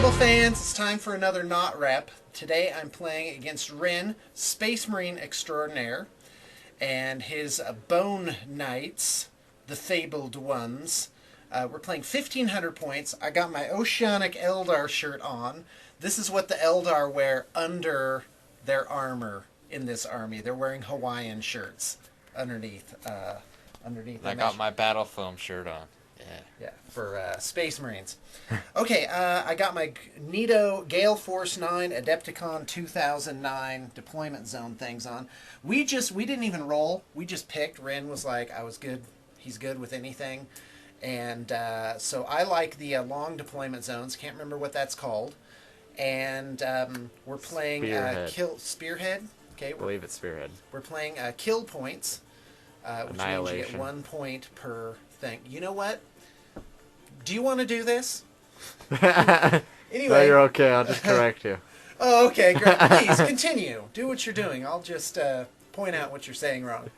Table fans, it's time for another Not Rep. Today I'm playing against Rin, Space Marine Extraordinaire, and his Bone Knights, the Fabled Ones. We're playing 1,500 points. I got my Oceanic Eldar shirt on. This is what the Eldar wear under their armor in this army. They're wearing Hawaiian shirts underneath. I got my battle film shirt on. Yeah, for Space Marines. Okay, I got my Nito Gale Force 9 Adepticon 2009 deployment zone things on. We didn't even roll. We just picked. Ren was like, I was good. He's good with anything. And so I like the long deployment zones. Can't remember what that's called. And we're playing Spearhead. Okay, I believe it's Spearhead. We're playing kill points, which means you get 1 point per thing. You know what? Do you want to do this? Anyway. No, you're okay. I'll just correct you. Oh, okay, great. Please, continue. Do what you're doing. I'll just point out what you're saying wrong. And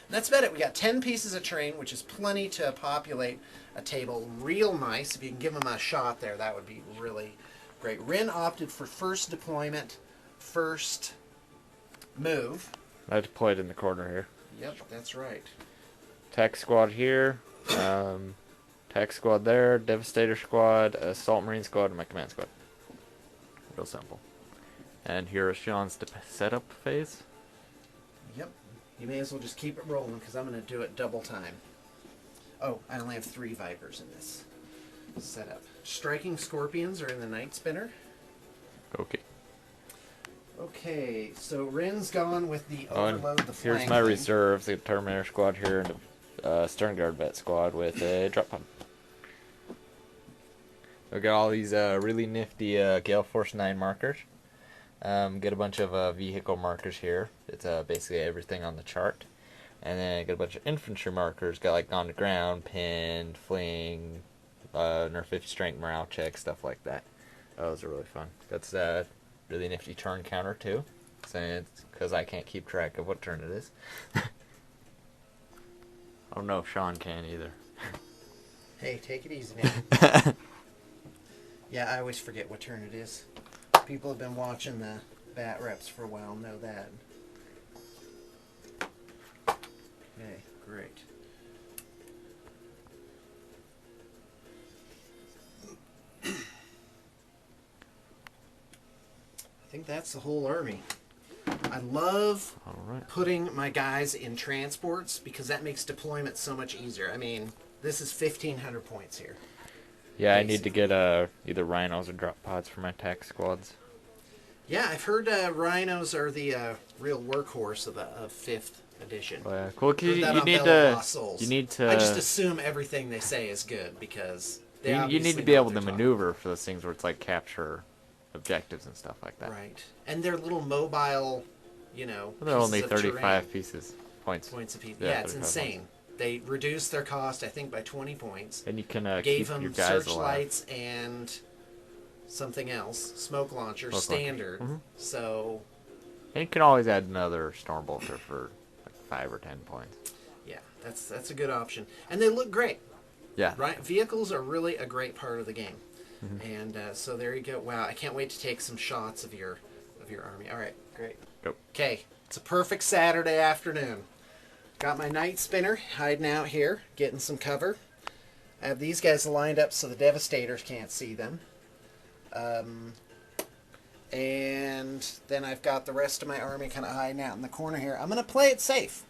that's about it. We got 10 pieces of terrain, which is plenty to populate a table. Real nice. If you can give them a shot there, that would be really great. Rin opted for first deployment, first move. I deployed in the corner here. Yep, that's right. Tech squad here. Tech squad there. Devastator squad. Assault Marine squad. And my command squad. Real simple. And here is Sean's setup phase. Yep. You may as well just keep it rolling because I'm going to do it double time. Oh, I only have 3 Vipers in this setup. Striking Scorpions are in the Night Spinner. Okay. Okay, so Rin's gone with the Overload the Flank. Here's my reserves. The Terminator squad here and a Stern Guard vet squad with a drop pod. We got all these really nifty Gale Force 9 markers. Get a bunch of vehicle markers here. It's basically everything on the chart. And then get a bunch of infantry markers. Got like on the ground, pinned, fling, nerf 50 strength morale check, stuff like that. Those are really fun. That's really nifty turn counter too, because I can't keep track of what turn it is. I don't know if Sean can either. Hey, take it easy now. Yeah, I always forget what turn it is. People have been watching the bat reps for a while, know that. Okay, great. I think that's the whole army. I love putting my guys in transports because that makes deployment so much easier. I mean, this is 1,500 points here. Yeah, basically. I need to get either rhinos or drop pods for my tech squads. Yeah, I've heard rhinos are the real workhorse of the 5th edition. Oh, yeah. Cool. You need to. I just assume everything they say is good because you need to be able to maneuver for those things where it's like capture objectives and stuff like that. Right, and they're little mobile, you know. Well, they're only 35 points. Points a piece. Yeah, it's insane. Points. They reduced their cost, I think, by 20 points. And you can gave keep them your guys searchlights and something else, smoke launcher, standard. Mm-hmm. So. And you can always add another storm bolter for like 5 or 10 points. Yeah, that's a good option, and they look great. Yeah. Right, vehicles are really a great part of the game. Mm-hmm. And so there you go. Wow, I can't wait to take some shots of your army. All right, great. Go. Okay, it's a perfect Saturday afternoon. Got my Night Spinner hiding out here, getting some cover. I have these guys lined up so the Devastators can't see them. And then I've got the rest of my army kind of hiding out in the corner here. I'm going to play it safe.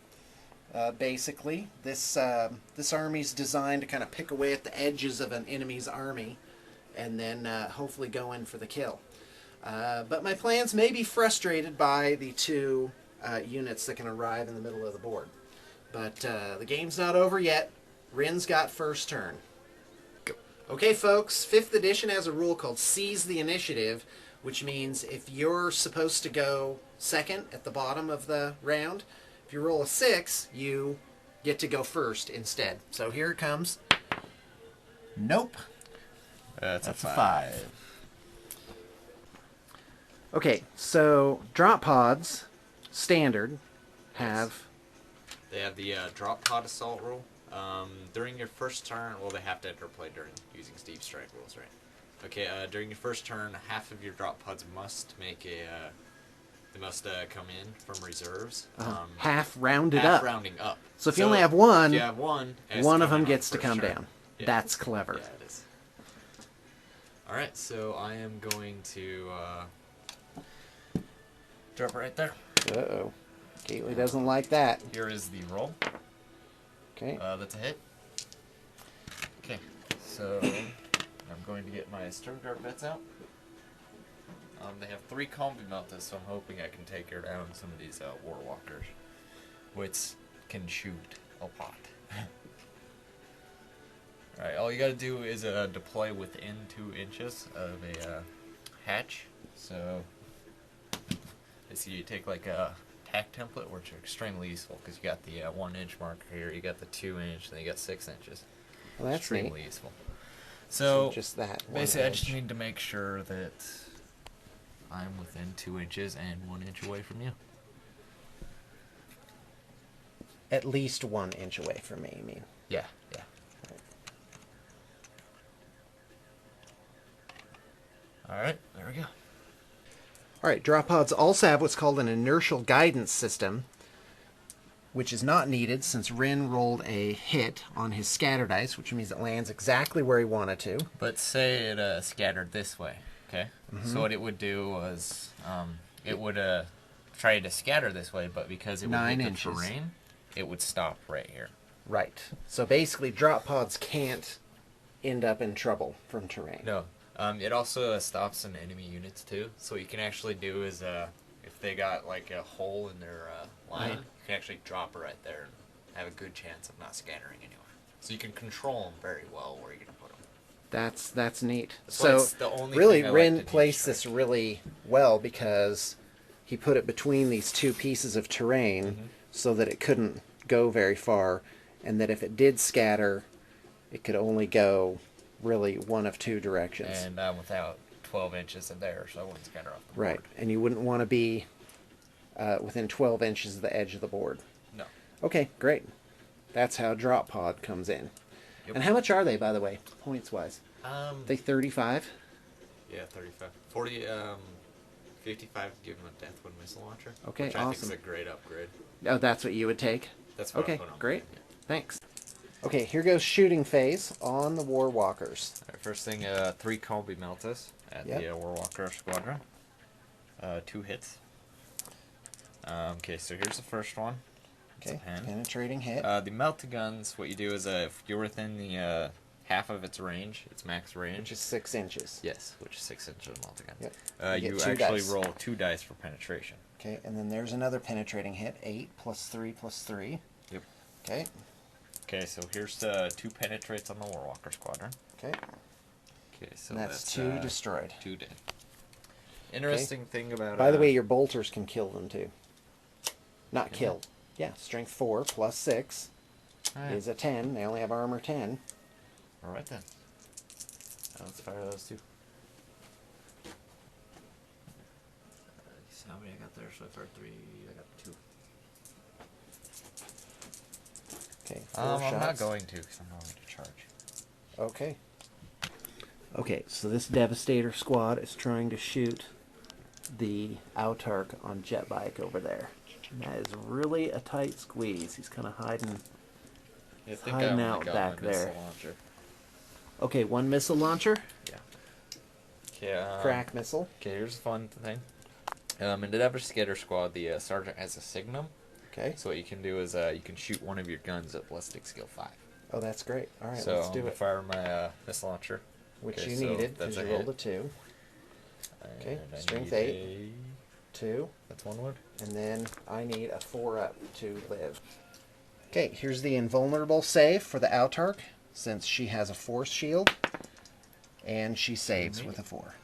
Basically, this army's designed to kind of pick away at the edges of an enemy's army and then hopefully go in for the kill. But my plans may be frustrated by the 2 units that can arrive in the middle of the board. But the game's not over yet. Rin's got first turn. Go. Okay, folks, 5th edition has a rule called Seize the Initiative, which means if you're supposed to go second at the bottom of the round, if you roll a 6, you get to go first instead. So here it comes. Nope. That's a 5. Okay, so drop pods, standard, have... They have the drop pod assault rule. During your first turn, well, they have to interplay during using Steve's strike rules, right? Okay, during your first turn, half of your drop pods must make a. They must come in from reserves. Half rounded half up. rounding up. So if you only have one, if you have one, one of them gets to come down. Yeah. That's clever. Yeah, it is. All right, so I am going to drop it right there. Uh-oh. Gately doesn't like that. Here is the roll. Okay. That's a hit. Okay, so I'm going to get my stern guard vets out. They have 3 combi meltas, so I'm hoping I can take her down some of these war walkers, which can shoot a lot. Alright, all you gotta do is deploy within 2 inches of a hatch. So, basically you take like a tack template, which are extremely useful because you got the 1 inch marker here, you got the 2 inch, and then you got 6 inches. Well, that's extremely neat. useful. So just that. Basically, I just need to make sure that I'm within 2 inches and 1 inch away from you. At least 1 inch away from me, you mean? Yeah, yeah. Alright, there we go. Alright, drop pods also have what's called an inertial guidance system, which is not needed since Rin rolled a hit on his scatter dice, which means it lands exactly where he wanted to. But say it scattered this way, okay? So what it would do was, it would try to scatter this way, but because it would hit the terrain, it would stop right here. Right. So basically, drop pods can't end up in trouble from terrain. No. It also stops in enemy units too. So what you can actually do is, if they got like a hole in their line, you can actually drop it right there and have a good chance of not scattering anywhere. So you can control them very well where you're going to put them. That's neat. So So the only really, thing I Rin like to placed do this really well because he put it between these 2 pieces of terrain so that it couldn't go very far, and that if it did scatter, it could only go really one of 2 directions. And I'm without 12 inches in there, so I wouldn't scatter off the board. Right, and you wouldn't want to be within 12 inches of the edge of the board. No. Okay, great. That's how drop pod comes in. Yep. And how much are they, by the way, points-wise? They 35? Yeah, 35. 40, 55 give him a Deathwind missile launcher. Okay, which awesome. I think is a great upgrade. Oh, that's what you would take? That's what I okay, put on. great. Yeah. Thanks. Okay, here goes shooting phase on the War Walkers. All right, first thing, 3 combi meltas at the War Walker Squadron. 2 hits. Okay, so here's the first one. Okay, penetrating hit. The melta guns, what you do is if you're within the half of its range, its max range. Which is 6 inches. Yes, which is 6 inches of melta guns. Yep. You two actually dice. roll 2 dice for penetration. Okay, and then there's another penetrating hit. 8 plus 3 plus 3. Yep. Okay. Okay, so here's 2 penetrates on the War Walker Squadron. Okay. Okay, so And that's 2 destroyed. 2 dead. Interesting thing about... By the way, your bolters can kill them too. Not kill. Yeah, strength 4 plus 6 is a 10. They only have armor 10. Alright then. Let's fire those 2. How many I got there? So I fired 3, I got 2. Okay, 4 shots. I'm not going to because I'm not going to charge. Okay. Okay, so this Devastator squad is trying to shoot the Autark on jet bike over there. And that is really a tight squeeze. He's kind of hiding out back there. Okay, 1 missile launcher. Yeah. Okay. Crack missile. Okay, here's a fun thing. In the Devastator squad, the sergeant has a signum. Okay. So what you can do is you can shoot one of your guns at ballistic skill 5. Oh, that's great. All right, so let's do it. Fire my missile launcher. Which you needed because you rolled a 2. Okay, strength 8. 2. That's 1 wound. And then I need a 4 up to live. Okay, here's the invulnerable save for the Autark, since she has a force shield, and she saves with a 4.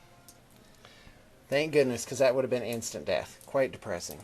Thank goodness, because that would have been instant death. Quite depressing.